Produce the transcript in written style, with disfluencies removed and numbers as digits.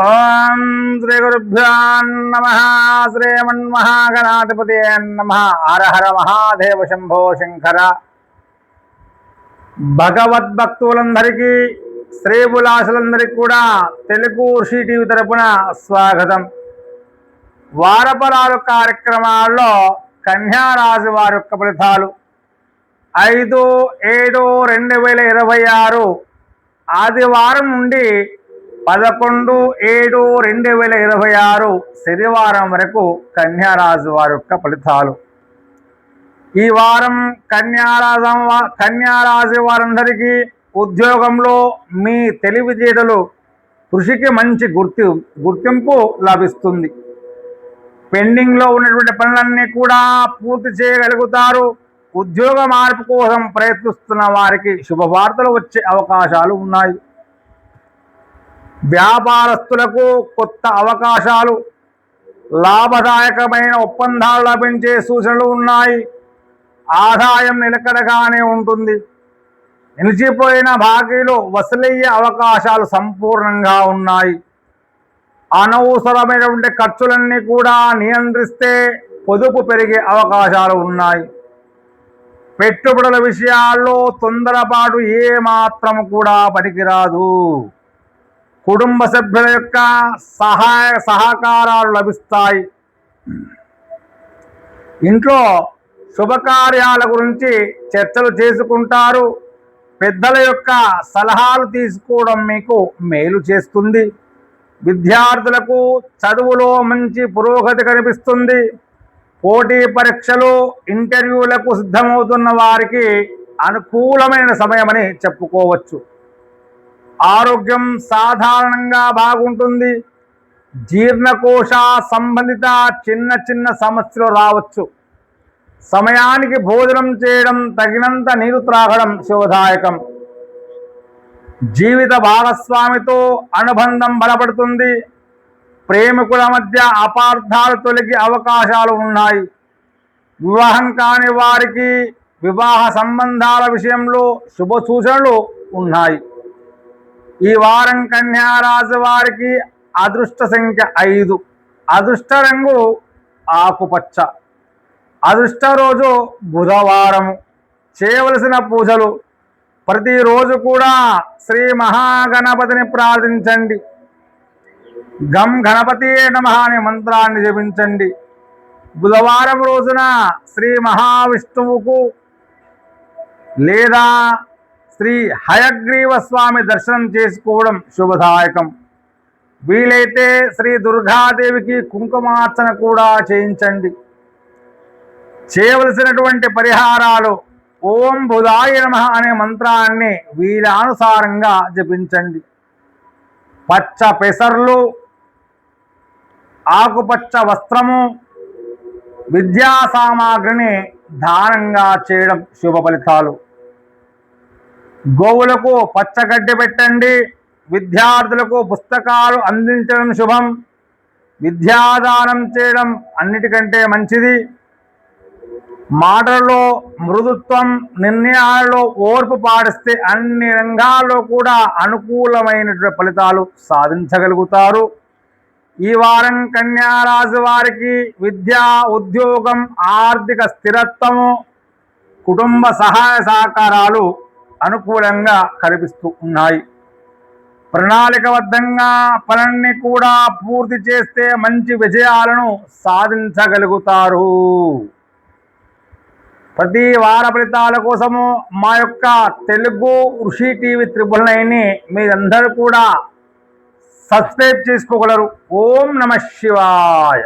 ఓం శ్రీ గురుభ్యో నమః. శ్రీమన్మహాగణాధిపతయే నమః. హర హర మహాదేవ శంభో శంకర. భగవద్భక్తులందరికీ శ్రీబులాసులందరికీ కూడా తెలుగు ఋషి టీవీ తరపున స్వాగతం. వారపరాలు కార్యక్రమాల్లో కన్యారాశి వారి యొక్క ఫలితాలు 5/7/2026 ఆదివారం నుండి 11/7/2026 శనివారం వరకు కన్యారాశి వారి యొక్క ఫలితాలు. ఈ వారం కన్యారాశి వారందరికీ ఉద్యోగంలో మీ తెలివితేటలు కృషికి మంచి గుర్తింపు లభిస్తుంది. పెండింగ్లో ఉన్నటువంటి పనులన్నీ కూడా పూర్తి చేయగలుగుతారు. ఉద్యోగ మార్పు కోసం ప్రయత్నిస్తున్న వారికి శుభవార్తలు వచ్చే అవకాశాలు ఉన్నాయి. వ్యాపారస్తులకు కొత్త అవకాశాలు, లాభదాయకమైన ఒప్పందాలు లభించే సూచనలు ఉన్నాయి. ఆదాయం నిలకడగానే ఉంటుంది. నిలిచిపోయిన బాకీలు వసూలయ్యే అవకాశాలు సంపూర్ణంగా ఉన్నాయి. అనవసరమైనటువంటి ఖర్చులన్నీ కూడా నియంత్రిస్తే పొదుపు పెరిగే అవకాశాలు ఉన్నాయి. పెట్టుబడుల విషయాల్లో తొందరపాటు ఏమాత్రం కూడా పనికిరాదు. కుటుంబ సభ్యుల యొక్క సహకారాలు లభిస్తాయి. ఇంట్లో శుభకార్యాల గురించి చర్చలు చేసుకుంటారు. పెద్దల యొక్క సలహాలు తీసుకోవడం మీకు మేలు చేస్తుంది. విద్యార్థులకు చదువులో మంచి పురోగతి కనిపిస్తుంది. పోటీ పరీక్షలు, ఇంటర్వ్యూలకు సిద్ధమవుతున్న వారికి అనుకూలమైన సమయమని చెప్పుకోవచ్చు. ఆరోగ్యం సాధారణంగా బాగుంటుంది. జీర్ణకోశ సంబంధిత చిన్న సమస్యలు రావచ్చు. సమయానికి భోజనం చేయడం, తగినంత నీరు త్రాగడం శుభదాయకం. జీవిత భాగస్వామితో అనుబంధం బలపడుతుంది. ప్రేమికుల మధ్య అపార్థాలు తొలగే అవకాశాలు ఉన్నాయి. వివాహం కాని వారికి వివాహ సంబంధాల విషయంలో శుభ సూచనలు ఉన్నాయి. ఈ వారం కన్యారాశి వారికి అదృష్ట సంఖ్య 5, అదృష్ట రంగు ఆకుపచ్చ, అదృష్ట రోజు బుధవారము. చేయవలసిన పూజలు: ప్రతిరోజు కూడా శ్రీ మహాగణపతిని ప్రార్థించండి. గం గణపతియే నమః అనే మంత్రాన్ని జపించండి. బుధవారం రోజున శ్రీ మహావిష్ణువుకు లేదా శ్రీ హయగ్రీవ స్వామి దర్శనం చేసుకోవడం శుభదాయకం. వీలైతే శ్రీ దుర్గాదేవికి కుంకుమార్చన కూడా చేయించండి. చేయవలసినటువంటి పరిహారాలు: ఓం బుధాయ నమః అనే మంత్రాన్ని వీలానుసారంగా జపించండి. పచ్చ పెసర్లు, ఆకుపచ్చ వస్త్రము, విద్యా సామాగ్రిని దానంగా చేయడం శుభ ఫలితాలు. గోవులకు పచ్చగడ్డి పెట్టండి. విద్యార్థులకు పుస్తకాలు అందించడం శుభం. విద్యాదానం చేయడం అన్నిటికంటే మంచిది. మాటలలో మృదుత్వం, నిర్ణయాలలో ఓర్పు పాటిస్తే అన్ని రంగాల్లో కూడా అనుకూలమైనటువంటి ఫలితాలు సాధించగలుగుతారు. ఈ వారం కన్యారాశి వారికి విద్య, ఉద్యోగం, ఆర్థిక స్థిరత్వము, కుటుంబ సహాయ సహకారాలు అనుకూలంగా కనిపిస్తూ ఉన్నాయి. ప్రణాళికబద్ధంగా పనుల్ని కూడా పూర్తి చేస్తే మంచి విజయాలను సాధించగలుగుతారు. ప్రతి వార ఫలితాల కోసము మా యొక్క తెలుగు ఋషి టీవీ 999ని మీరందరూ కూడా సబ్స్క్రైబ్ చేసుకోగలరు. ఓం నమః శివాయ.